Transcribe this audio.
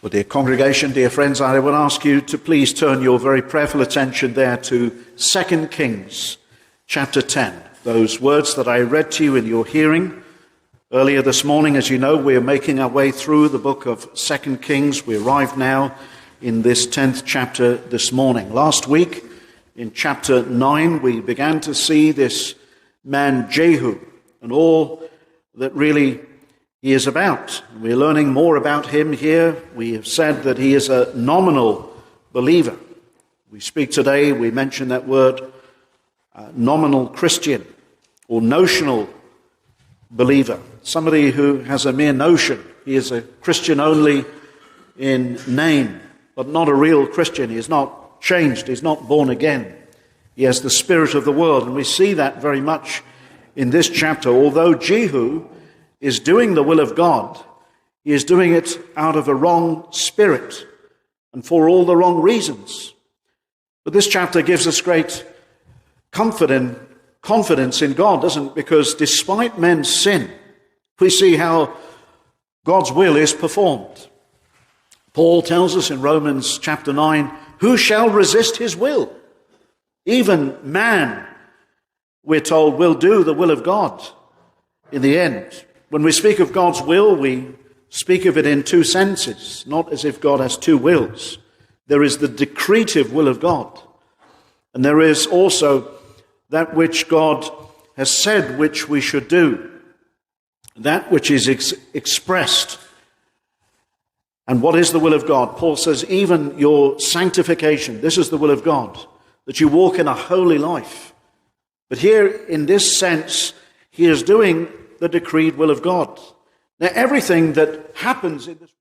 Well, dear congregation, dear friends, I would ask you to please turn your very prayerful attention there to 2 Kings chapter 10. Those words that I read to you in your hearing earlier this morning. As you know, we are making our way through the book of 2 Kings. We arrive now in this 10th chapter this morning. Last week, in chapter 9, we began to see this man Jehu and all that really he is about. We're learning more about him here. We have said that he is a nominal believer. We speak today, we mention that word, nominal Christian or notional believer. Somebody who has a mere notion. He is a Christian only in name, but not a real Christian. He is not changed. He's not born again. He has the spirit of the world. And we see that very much in this chapter. Although Jehu is doing the will of God, he is doing it out of a wrong spirit and for all the wrong reasons. But this chapter gives us great comfort and confidence in God, doesn't it? Because despite men's sin, we see how God's will is performed. Paul tells us in Romans chapter 9, who shall resist his will? Even man, we're told, will do the will of God in the end. When we speak of God's will, we speak of it in two senses, not as if God has two wills. There is the decretive will of God, and there is also that which God has said which we should do, that which is expressed. And what is the will of God? Paul says, even your sanctification, this is the will of God, that you walk in a holy life. But here, in this sense, he is doing the decreed will of God. Now, everything that happens in this